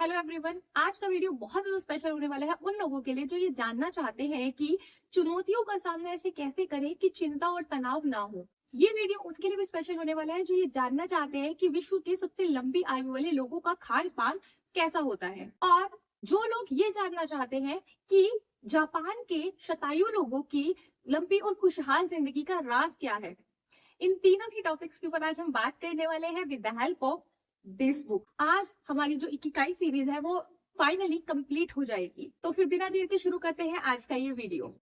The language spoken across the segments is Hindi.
हेलो एवरीवन, आज का वीडियो बहुत ज्यादा स्पेशल होने वाला है उन लोगों के लिए जो ये जानना चाहते हैं कि चुनौतियों का सामना ऐसे कैसे करें कि चिंता और तनाव ना हो। ये वीडियो उनके लिए भी स्पेशल होने वाला है जो ये जानना चाहते हैं कि विश्व के सबसे लंबी आयु वाले लोगों का खान पान कैसा होता है, और जो लोग ये जानना चाहते हैं कि जापान के शतायु लोगों की लंबी और खुशहाल जिंदगी का राज क्या है। इन तीनों ही टॉपिक्स के ऊपर आज हम बात करने वाले हैं with the help of this book. आज हमारी जो इकिगाई सीरीज है वो फाइनली कंप्लीट हो जाएगी। तो फिर बिना देर के शुरू करते हैं आज का ये वीडियो।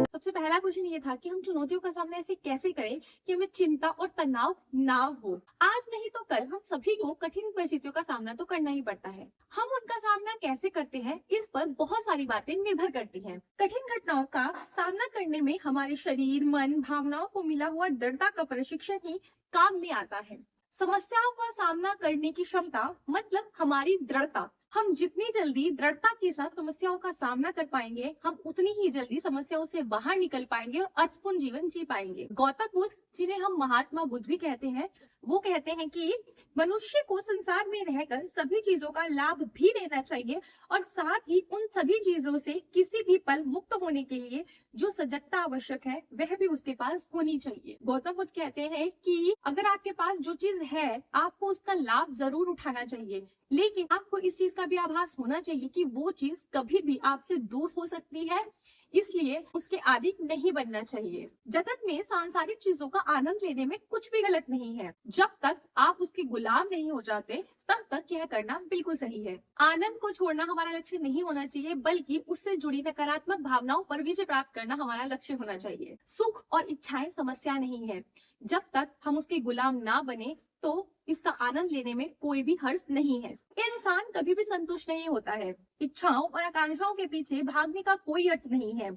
सबसे पहला क्वेश्चन ये था कि हम चुनौतियों का सामना ऐसे कैसे करें कि हमें चिंता और तनाव ना हो। आज नहीं तो कल हम सभी को कठिन परिस्थितियों का सामना तो करना ही पड़ता है। हम उनका सामना कैसे करते हैं इस पर बहुत सारी बातें निर्भर करती हैं। कठिन घटनाओं का सामना करने में हमारे शरीर, मन, भावनाओं को मिला हुआ दृढ़ता का प्रशिक्षण ही काम में आता है। समस्याओं का सामना करने की क्षमता मतलब हमारी दृढ़ता। हम जितनी जल्दी दृढ़ता के साथ समस्याओं का सामना कर पाएंगे, हम उतनी ही जल्दी समस्याओं से बाहर निकल पाएंगे और अर्थपूर्ण जीवन जी पाएंगे। गौतम बुद्ध, जिन्हें हम महात्मा बुद्ध भी कहते हैं, वो कहते हैं कि मनुष्य को संसार में रहकर सभी चीजों का लाभ भी लेना चाहिए और साथ ही उन सभी चीजों से किसी भी पल मुक्त होने के लिए जो सजगता आवश्यक है वह भी उसके पास होनी चाहिए। गौतम बुद्ध कहते हैं कि अगर आपके पास जो चीज है आपको उसका लाभ जरूर उठाना चाहिए, लेकिन आपको इस चीज का भी आभास होना चाहिए कि वो चीज कभी भी आपसे दूर हो सकती है, इसलिए उसके आदी नहीं बनना चाहिए। जगत में सांसारिक चीजों का आनंद लेने में कुछ भी गलत नहीं है, जब तक आप उसके गुलाम नहीं हो जाते तब तक यह करना बिल्कुल सही है। आनंद को छोड़ना हमारा लक्ष्य नहीं होना चाहिए, बल्कि उससे जुड़ी नकारात्मक भावनाओं पर विजय प्राप्त करना हमारा लक्ष्य होना चाहिए। सुख और इच्छाएं समस्या नहीं है, जब तक हम उसके गुलाम ना बने तो इसका आनंद लेने में कोई भी हर्ष नहीं है। इंसान कभी भी संतुष्ट नहीं होता है। इच्छाओं और आकांक्षाओं के पीछे भागने का कोई अर्थ नहीं है।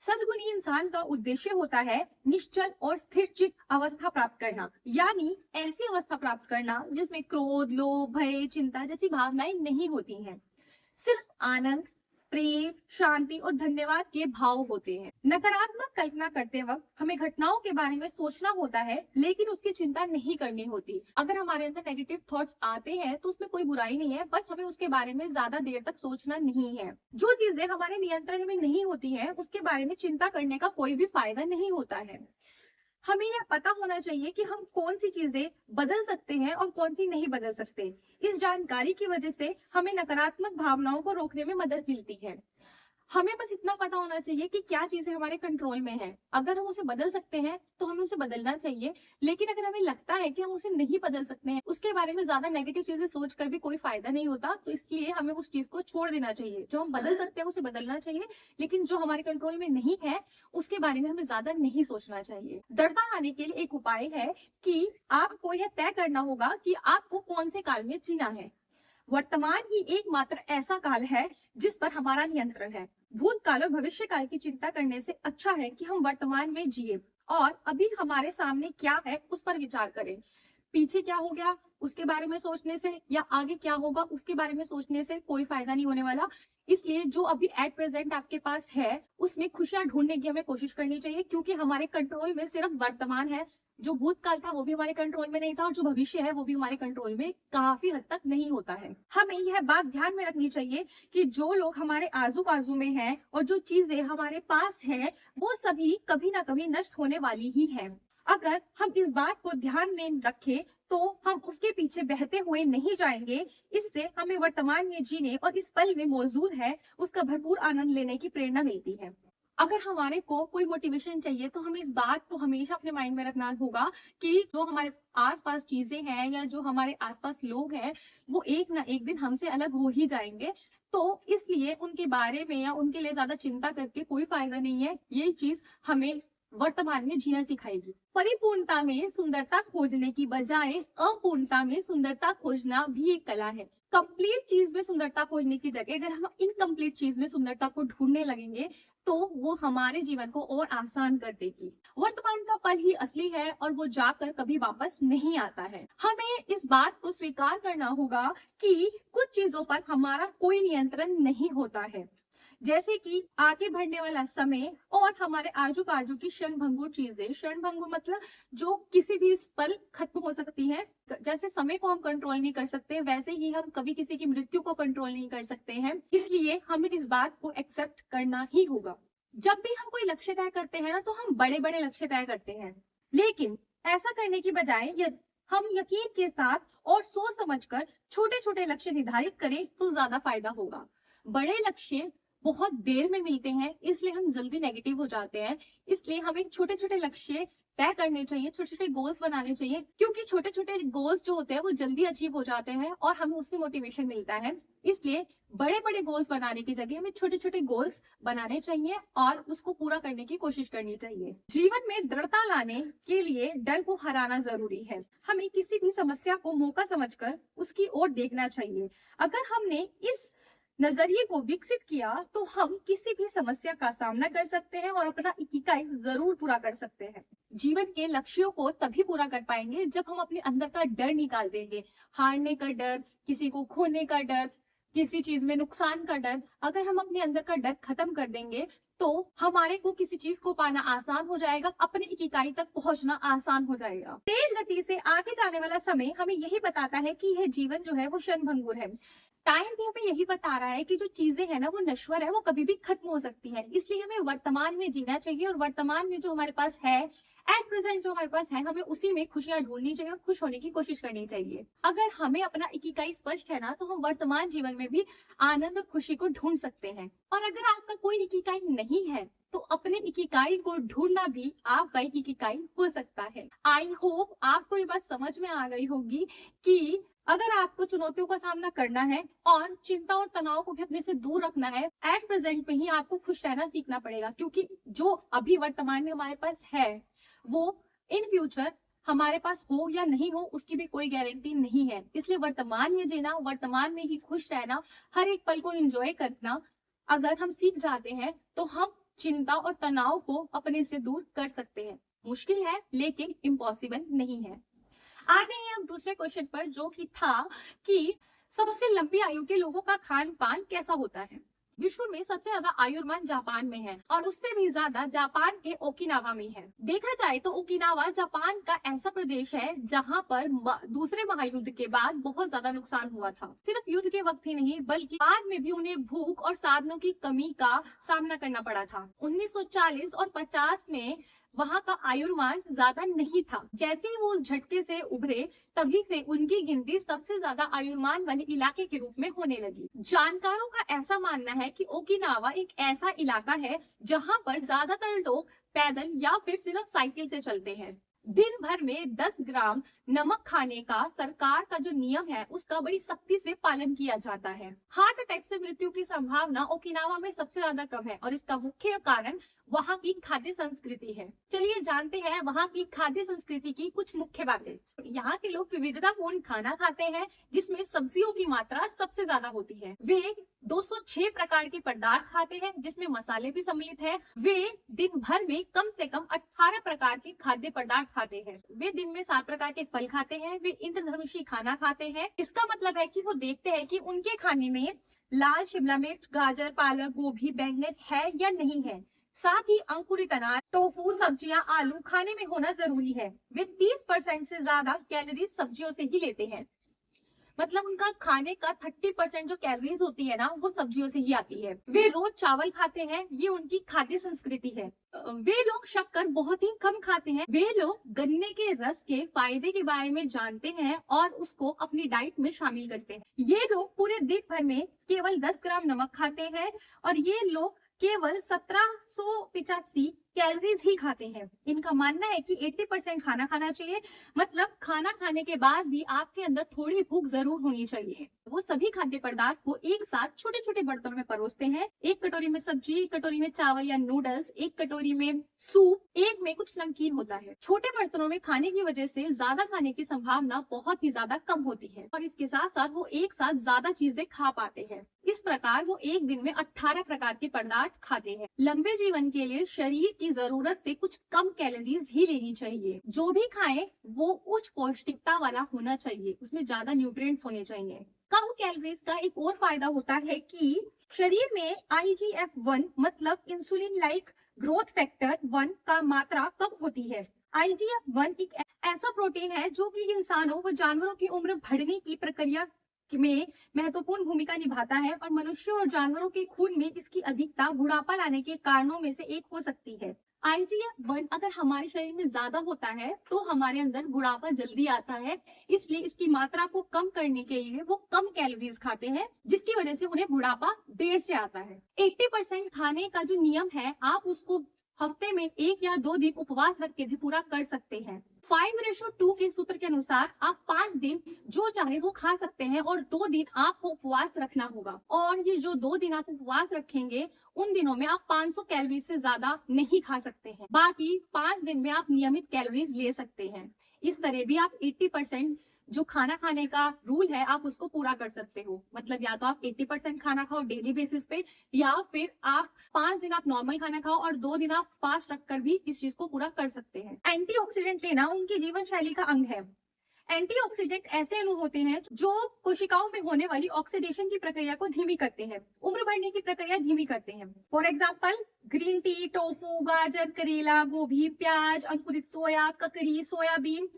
सद्गुणी इंसान का उद्देश्य होता है निश्चल और स्थिर चित्त अवस्था प्राप्त करना, यानी ऐसी अवस्था प्राप्त करना जिसमें क्रोध, लोभ, भय, चिंता जैसी भावनाएं नहीं होती हैं। सिर्फ आनंद, प्रेम, शांति और धन्यवाद के भाव होते हैं। नकारात्मक कल्पना करते वक्त हमें घटनाओं के बारे में सोचना होता है, लेकिन उसकी चिंता नहीं करनी होती। अगर हमारे अंदर नेगेटिव थॉट्स आते हैं तो उसमें कोई बुराई नहीं है, बस हमें उसके बारे में ज्यादा देर तक सोचना नहीं है। जो चीजें हमारे नियंत्रण में नहीं होती है उसके बारे में चिंता करने का कोई भी फायदा नहीं होता है। हमें यह पता होना चाहिए कि हम कौन सी चीजें बदल सकते हैं और कौन सी नहीं बदल सकते। इस जानकारी की वजह से हमें नकारात्मक भावनाओं को रोकने में मदद मिलती है। हमें बस इतना पता होना चाहिए कि क्या चीजें हमारे कंट्रोल में है। अगर हम उसे बदल सकते हैं तो हमें उसे बदलना चाहिए, लेकिन अगर हमें लगता है कि हम उसे नहीं बदल सकते हैं, उसके बारे में ज्यादा नेगेटिव चीजें सोच कर भी कोई फायदा नहीं होता, तो इसलिए हमें उस चीज को छोड़ देना चाहिए। जो हम बदल सकते हैं उसे बदलना चाहिए, लेकिन जो हमारे कंट्रोल में नहीं है उसके बारे में हमें ज्यादा नहीं सोचना चाहिए। दृढ़ता आने के लिए एक उपाय है कि आपको यह तय करना होगा कि आपको कौन से काल में जीना है। वर्तमान ही एकमात्र ऐसा काल है जिस पर हमारा नियंत्रण है। भूतकाल और भविष्य काल की चिंता करने से अच्छा है कि हम वर्तमान में जिए और अभी हमारे सामने क्या है उस पर विचार करें। पीछे क्या हो गया उसके बारे में सोचने से या आगे क्या होगा उसके बारे में सोचने से कोई फायदा नहीं होने वाला। इसलिए जो अभी एट प्रेजेंट आपके पास है उसमें खुशियां ढूंढने की हमें कोशिश करनी चाहिए, क्योंकि हमारे कंट्रोल में सिर्फ वर्तमान है। जो भूतकाल था वो भी हमारे कंट्रोल में नहीं था और जो भविष्य है वो भी हमारे कंट्रोल में काफी हद तक नहीं होता है। हमें यह बात ध्यान में रखनी चाहिए कि जो लोग हमारे आजू बाजू में हैं और जो चीजें हमारे पास हैं वो सभी कभी ना कभी नष्ट होने वाली ही है। अगर हम इस बात को ध्यान में रखें तो हम उसके पीछे बहते हुए नहीं जाएंगे। इससे हमें वर्तमान में जीने और इस पल में मौजूद है उसका भरपूर आनंद लेने की प्रेरणा मिलती है। अगर हमारे को कोई मोटिवेशन चाहिए तो हमें इस बात को हमेशा अपने माइंड में रखना होगा कि जो हमारे आसपास चीजें हैं या जो हमारे आसपास लोग हैं वो एक ना एक दिन हमसे अलग हो ही जाएंगे। तो इसलिए उनके बारे में या उनके लिए ज्यादा चिंता करके कोई फायदा नहीं है। ये चीज हमें वर्तमान में जीना सिखाएगी। परिपूर्णता में सुंदरता खोजने की बजाय अपूर्णता में सुंदरता खोजना भी एक कला है। कंप्लीट चीज में सुंदरता खोजने की जगह अगर हम इनकम्प्लीट चीज में सुंदरता को ढूंढने लगेंगे तो वो हमारे जीवन को और आसान कर देगी। वर्तमान का पल ही असली है और वो जाकर कभी वापस नहीं आता है। हमें इस बात को स्वीकार करना होगा कि कुछ चीजों पर हमारा कोई नियंत्रण नहीं होता है। जैसे कि आगे बढ़ने वाला समय और हमारे आजू बाजू की क्षणभंगुर चीजें। क्षणभंगुर मतलब जो किसी भी पल खत्म हो सकती है। जैसे समय को हम कंट्रोल नहीं कर सकते, वैसे ही हम कभी किसी की मृत्यु को कंट्रोल नहीं कर सकते हैं। इसलिए हमें इस बात को एक्सेप्ट करना ही होगा। जब भी हम कोई लक्ष्य तय करते हैं ना, तो हम बड़े बड़े लक्ष्य तय करते हैं, लेकिन ऐसा करने की बजाय हम यकीन के साथ और सोच समझकर छोटे छोटे लक्ष्य निर्धारित करें तो ज्यादा फायदा होगा। बड़े लक्ष्य बहुत देर में मिलते हैं, इसलिए हम जल्दी नेगेटिव हो जाते हैं। इसलिए हमें छोटे छोटे लक्ष्य तय करने चाहिए, छोटे छोटे गोल्स बनाने चाहिए, क्योंकि छोटे छोटे गोल्स जो होते हैं वो जल्दी अचीव हो जाते हैं और हमें उससे मोटिवेशन मिलता है। इसलिए बड़े बड़े गोल्स बनाने की जगह हमें छोटे छोटे गोल्स बनाने चाहिए और उसको पूरा करने की कोशिश करनी चाहिए। जीवन में दृढ़ता लाने के लिए डर को हराना जरूरी है। हमें किसी भी समस्या को मौका समझकर उसकी ओर देखना चाहिए। अगर हमने इस नजरिए को विकसित किया तो हम किसी भी समस्या का सामना कर सकते हैं और अपना इकिगाई जरूर पूरा कर सकते हैं। जीवन के लक्ष्यों को तभी पूरा कर पाएंगे जब हम अपने अंदर का डर निकाल देंगे। हारने का डर, किसी को खोने का डर, किसी चीज में नुकसान का डर। अगर हम अपने अंदर का डर खत्म कर देंगे तो हमारे को किसी चीज को पाना आसान हो जाएगा, अपनी इकाई तक पहुंचना आसान हो जाएगा। तेज गति से आगे जाने वाला समय हमें यही बताता है कि यह जीवन जो है वो क्षणभंगुर है। टाइम भी हमें यही बता रहा है कि जो चीजें है ना वो नश्वर है, वो कभी भी खत्म हो सकती है। इसलिए हमें वर्तमान में जीना चाहिए और वर्तमान में जो हमारे पास है, एट प्रेजेंट जो हमारे पास है, हमें उसी में खुशियां ढूंढनी चाहिए और खुश होने की कोशिश करनी चाहिए। अगर हमें अपना इकिगाई स्पष्ट है ना, तो हम वर्तमान जीवन में भी आनंद और खुशी को ढूंढ सकते हैं। और अगर आपका कोई इकिगाई नहीं है तो अपने इकिगाई को ढूंढना भी आपका इकिगाई हो सकता है। आई होप आपको ये बात समझ में आ गई होगी कि अगर आपको चुनौतियों का सामना करना है और चिंता और तनाव को भी अपने से दूर रखना है, एट प्रेजेंट में ही आपको खुश रहना सीखना पड़ेगा, क्योंकि जो अभी वर्तमान में हमारे पास है वो इन फ्यूचर हमारे पास हो या नहीं हो उसकी भी कोई गारंटी नहीं है। इसलिए वर्तमान में जीना, वर्तमान में ही खुश रहना, हर एक पल को एंजॉय करना अगर हम सीख जाते हैं तो हम चिंता और तनाव को अपने से दूर कर सकते हैं। मुश्किल है लेकिन इम्पॉसिबल नहीं है। आगे हैं हम दूसरे क्वेश्चन पर, जो कि था कि सबसे लंबी आयु के लोगों का खान पान कैसा होता है। विश्व में सबसे ज्यादा आयुर्मान जापान में है और उससे भी ज्यादा जापान के ओकिनावा में है। देखा जाए तो ओकिनावा जापान का ऐसा प्रदेश है जहां पर दूसरे महायुद्ध के बाद बहुत ज्यादा नुकसान हुआ था। सिर्फ युद्ध के वक्त ही नहीं बल्कि बाद में भी उन्हें भूख और साधनों की कमी का सामना करना पड़ा था। 1940 और 50 में वहां का आयुर्मान ज्यादा नहीं था। जैसे ही वो उस झटके से उभरे तभी से उनकी गिनती सबसे ज्यादा आयुर्मान वाले इलाके के रूप में होने लगी। जानकारों का ऐसा मानना है कि ओकिनावा एक ऐसा इलाका है जहां पर ज्यादातर लोग पैदल या फिर सिर्फ साइकिल से चलते हैं। दिन भर में 10 ग्राम नमक खाने का सरकार का जो नियम है उसका बड़ी सख्ती से पालन किया जाता है। हार्ट अटैक से मृत्यु की संभावना ओकिनावा में सबसे ज्यादा कम है और इसका मुख्य कारण वहाँ की खाद्य संस्कृति है। चलिए जानते हैं वहाँ की खाद्य संस्कृति की कुछ मुख्य बातें। यहाँ के लोग विविधतापूर्ण खाना खाते हैं जिसमें सब्जियों की मात्रा सबसे ज्यादा होती है। वे 206 प्रकार के पदार्थ खाते हैं जिसमें मसाले भी सम्मिलित है। वे दिन भर में कम से कम 18 प्रकार के खाद्य पदार्थ खाते हैं। वे दिन में 7 प्रकार के फल खाते हैं। वे इंद्रधनुषी खाना खाते हैं। इसका मतलब है कि वो देखते हैं कि उनके खाने में लाल शिमला मिर्च, गाजर, पालक, गोभी, बैंगन है या नहीं है। साथ ही अंकुरित अनाज, टोफू, सब्जियां, आलू खाने में होना जरूरी है। वे 30% से ज्यादा कैलोरी सब्जियों से ही लेते हैं। मतलब उनका खाने का 30% जो कैलोरीज होती है ना वो सब्जियों से ही आती है। वे रोज चावल खाते हैं, ये उनकी खाद्य संस्कृति है। वे लोग शक्कर बहुत ही कम खाते हैं। वे लोग गन्ने के रस के फायदे के बारे में जानते हैं और उसको अपनी डाइट में शामिल करते हैं। ये लोग पूरे दिन भर में केवल 10 ग्राम नमक खाते हैं और ये लोग केवल 1785 कैलोरीज ही खाते हैं। इनका मानना है कि 80% खाना खाना चाहिए, मतलब खाना खाने के बाद भी आपके अंदर थोड़ी भूख जरूर होनी चाहिए। वो सभी खाद्य पदार्थ को एक साथ छोटे छोटे बर्तनों में परोसते हैं। एक कटोरी में सब्जी, एक कटोरी में चावल या नूडल्स, एक कटोरी में सूप, एक में कुछ नमकीन होता है। छोटे बर्तनों में खाने की वजह से ज्यादा खाने की संभावना बहुत ही ज्यादा कम होती है और इसके साथ साथ वो एक साथ ज्यादा चीजें खा पाते हैं। इस प्रकार वो एक दिन में 18 प्रकार के पदार्थ खाते हैं। लंबे जीवन के लिए शरीर की जरूरत से कुछ कम कैलोरीज ही लेनी चाहिए। जो भी खाएं वो उच्च पौष्टिकता वाला होना चाहिए, उसमें ज्यादा न्यूट्रिएंट्स होने चाहिए। कम कैलोरीज का एक और फायदा होता है कि शरीर में IGF-1 मतलब इंसुलिन लाइक ग्रोथ फैक्टर 1 का मात्रा कम होती है। IGF-1 एक ऐसा प्रोटीन है जो कि इंसानों व जानवरों की उम्र बढ़ने की प्रक्रिया में महत्वपूर्ण भूमिका निभाता है और मनुष्यों और जानवरों के खून में इसकी अधिकता बुढ़ापा लाने के कारणों में से एक हो सकती है। IGF-1 अगर हमारे शरीर में ज्यादा होता है तो हमारे अंदर बुढ़ापा जल्दी आता है, इसलिए इसकी मात्रा को कम करने के लिए वो कम कैलोरीज खाते हैं, जिसकी वजह से उन्हें बुढ़ापा देर से आता है। 80% खाने का जो नियम है आप उसको हफ्ते में 1 या 2 दिन उपवास रख के भी पूरा कर सकते हैं। 5:2 के सूत्र के अनुसार आप 5 दिन जो चाहे वो खा सकते हैं और 2 दिन आपको उपवास रखना होगा। और ये जो 2 दिन आप उपवास रखेंगे उन दिनों में आप 500 कैलोरीज से ज्यादा नहीं खा सकते हैं। बाकी 5 दिन में आप नियमित कैलोरीज ले सकते हैं। इस तरह भी आप 80% जो खाना खाने का रूल है आप उसको पूरा कर सकते हो। मतलब या तो आप 80% खाना खाओ डेली बेसिस पे, या फिर आप 5 दिन आप नॉर्मल खाना खाओ और 2 दिन आप फास्ट रखकर भी इस चीज को पूरा कर सकते हैं। एंटीऑक्सीडेंट लेना उनकी जीवन शैली का अंग है। एंटीऑक्सीडेंट ऐसे अणु होते हैं जो कोशिकाओं में होने वाली ऑक्सीडेशन की प्रक्रिया को धीमी करते हैं, उम्र बढ़ने की प्रक्रिया धीमी करते हैं। For example green tea, tofu, गाजर, करेला, गोभी, प्याज, अंकुरित सोया, ककड़ी, सोयाबीन,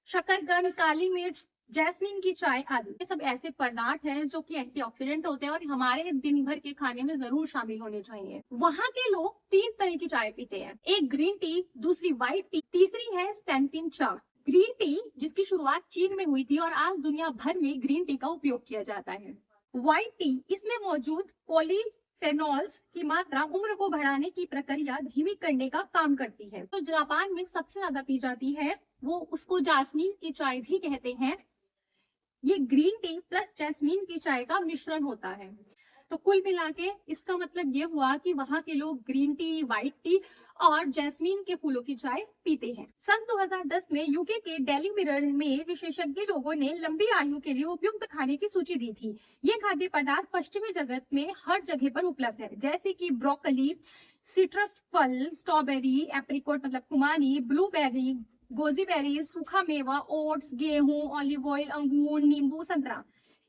शकरकंद, काली मिर्च, जैस्मीन की चाय आदि, ये सब ऐसे पदार्थ हैं जो कि एंटीऑक्सीडेंट होते हैं और हमारे दिन भर के खाने में जरूर शामिल होने चाहिए। वहाँ के लोग 3 तरह की चाय पीते हैं, एक ग्रीन टी, दूसरी व्हाइट टी, तीसरी है सैनपिन चाय। ग्रीन टी जिसकी शुरुआत चीन में हुई थी और आज दुनिया भर में ग्रीन टी का उपयोग किया जाता है। व्हाइट टी, इसमें मौजूद पॉलीफेनॉल्स की मात्रा उम्र को बढ़ाने की प्रक्रिया धीमी करने का काम करती है। तो जापान में सबसे ज्यादा पी जाती है, वो उसको जास्मीन की चाय भी कहते हैं। ये ग्रीन टी प्लस जैस्मीन की चाय का मिश्रण होता है। तो कुल मिला के इसका मतलब ये हुआ कि वहाँ के लोग ग्रीन टी, व्हाइट टी और जैस्मीन के फूलों की चाय पीते हैं। सन 2010 में यूके के डेली मिरर में विशेषज्ञ लोगों ने लंबी आयु के लिए उपयुक्त खाने की सूची दी थी। ये खाद्य पदार्थ पश्चिमी जगत में हर जगह पर उपलब्ध है, जैसे कि ब्रोकली, सिट्रस फल, स्ट्रॉबेरी, एप्रिकॉट मतलब खुमानी, ब्लूबेरी, गोजी बेरीज, सूखा मेवा, ओट्स, गेहूं, ऑलिव ऑयल, अंगूर, नींबू, संतरा।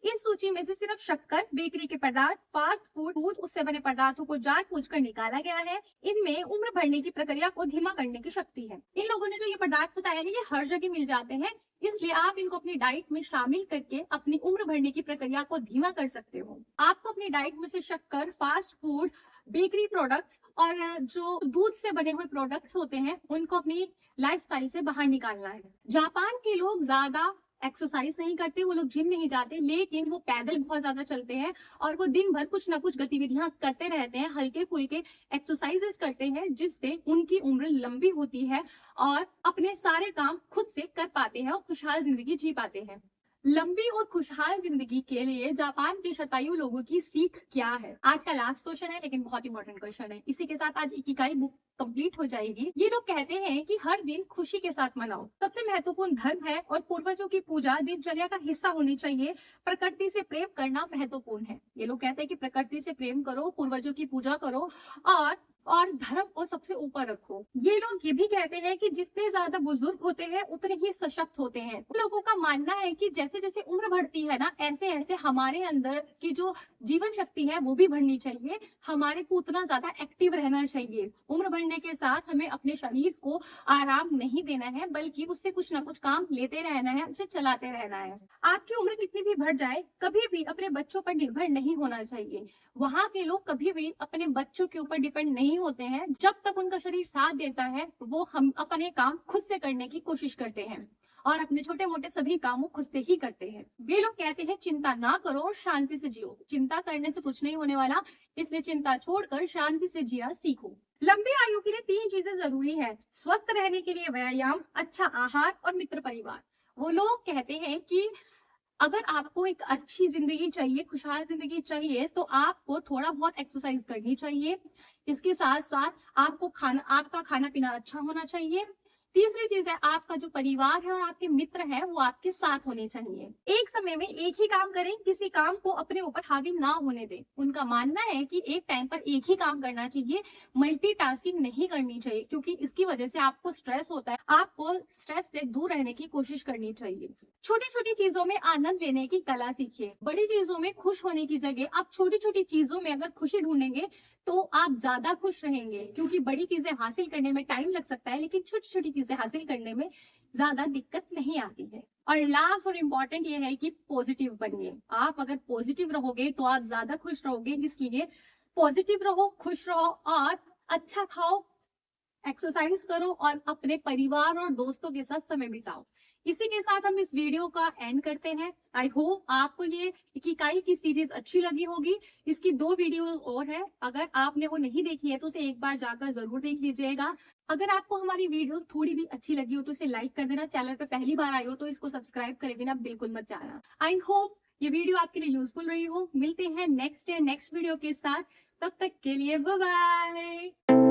इस सूची में से सिर्फ शक्कर, बेकरी के पदार्थ, फास्ट फूड, दूध, उससे बने पदार्थों को जानबूझकर निकाला गया है। इनमें उम्र बढ़ने की प्रक्रिया को धीमा करने की शक्ति है। इन लोगों ने जो ये पदार्थ बताया है ये हर जगह मिल जाते हैं, इसलिए आप इनको अपनी डाइट में शामिल करके अपनी उम्र बढ़ने की प्रक्रिया को धीमा कर सकते हो। आपको अपनी डाइट में से शक्कर, फास्ट फूड, बेकरी प्रोडक्ट्स और जो दूध से बने हुए प्रोडक्ट्स होते हैं उनको अपनी लाइफस्टाइल से बाहर निकालना है। जापान के लोग ज्यादा एक्सरसाइज नहीं करते, वो लोग जिम नहीं जाते, लेकिन वो पैदल बहुत ज्यादा चलते हैं और वो दिन भर कुछ ना कुछ गतिविधियां करते रहते हैं, हल्के फुल्के एक्सरसाइजेस करते हैं, जिससे उनकी उम्र लंबी होती है और अपने सारे काम खुद से कर पाते हैं और खुशहाल जिंदगी जी पाते हैं। लंबी और खुशहाल जिंदगी के लिए जापान के शतायु लोगों की सीख क्या है? आज का लास्ट क्वेश्चन है लेकिन बहुत इंपॉर्टेंट क्वेश्चन है। इसी के साथ आज इकिगाई बुक कंप्लीट हो जाएगी। ये लोग कहते हैं कि हर दिन खुशी के साथ मनाओ, सबसे महत्वपूर्ण धर्म है और पूर्वजों की पूजा दिनचर्या का हिस्सा होनी चाहिए। प्रकृति से प्रेम करना महत्वपूर्ण है। ये लोग कहते हैं कि प्रकृति से प्रेम करो, पूर्वजों की पूजा करो और धर्म को सबसे ऊपर रखो। ये लोग ये भी कहते हैं कि जितने ज्यादा बुजुर्ग होते हैं उतने ही सशक्त होते हैं। लोगों का मानना है कि जैसे जैसे उम्र बढ़ती है ना, ऐसे ऐसे हमारे अंदर की जो जीवन शक्ति है वो भी बढ़नी चाहिए। हमारे को उतना ज्यादा एक्टिव रहना चाहिए। उम्र बढ़ने के साथ हमें अपने शरीर को आराम नहीं देना है, बल्कि उससे कुछ ना कुछ काम लेते रहना है, उसे चलाते रहना है। आपकी उम्र कितनी भी बढ़ जाए, कभी भी अपने बच्चों पर निर्भर नहीं होना चाहिए। वहाँ के लोग कभी भी अपने बच्चों के ऊपर डिपेंड नहीं होते हैं। जब तक उनका शरीर साथ देता है वो हम अपने काम खुद से करने की कोशिश करते हैं और अपने छोटे मोटे सभी काम खुद से ही करते हैं। वे लोग कहते हैं चिंता ना करो और शांति से जियो। चिंता करने से कुछ नहीं होने वाला, इसलिए चिंता छोड़कर शांति से जिया सीखो। लंबी आयु के लिए 3 चीजें जरूरी है: स्वस्थ रहने के लिए व्यायाम, अच्छा आहार और मित्र परिवार। वो लोग कहते हैं कि अगर आपको एक अच्छी जिंदगी चाहिए, खुशहाल जिंदगी चाहिए, तो आपको थोड़ा बहुत एक्सरसाइज करनी चाहिए। इसके साथ साथ आपका खाना पीना अच्छा होना चाहिए। तीसरी चीज है, आपका जो परिवार है और आपके मित्र है वो आपके साथ होने चाहिए। एक समय में एक ही काम करें, किसी काम को अपने ऊपर हावी ना होने दें। उनका मानना है कि एक टाइम पर एक ही काम करना चाहिए, मल्टीटास्किंग नहीं करनी चाहिए, क्योंकि इसकी वजह से आपको स्ट्रेस होता है। आपको स्ट्रेस से दूर रहने की कोशिश करनी चाहिए। छोटी छोटी चीजों में आनंद लेने की कला सीखिए। बड़ी चीजों में खुश होने की जगह आप छोटी छोटी चीजों में अगर खुशी ढूंढेंगे तो आप ज्यादा खुश रहेंगे, क्योंकि बड़ी चीजें हासिल करने में टाइम लग सकता है, लेकिन छोटी छोटी चीजें हासिल करने में ज्यादा दिक्कत नहीं आती है। और लास्ट और इम्पोर्टेंट ये है कि पॉजिटिव बनिए। आप अगर पॉजिटिव रहोगे तो आप ज्यादा खुश रहोगे, इसलिए पॉजिटिव रहो, खुश रहो और अच्छा खाओ, एक्सरसाइज करो और अपने परिवार और दोस्तों के साथ समय बिताओ। इसी के साथ हम इस वीडियो का एंड करते हैं। आई होप आपको ये इकिगाई की सीरीज अच्छी लगी होगी। इसकी 2 वीडियोस और है, अगर आपने वो नहीं देखी है तो उसे एक बार जाकर जरूर देख लीजिएगा। अगर आपको हमारी वीडियो थोड़ी भी अच्छी लगी हो तो इसे लाइक कर देना। चैनल पे पहली बार आई हो तो इसको सब्सक्राइब करे बिना बिल्कुल मत जाना। आई होप ये वीडियो आपके लिए यूजफुल रही हो। मिलते हैं नेक्स्ट वीडियो के साथ, तब तक के लिए बाय बाय।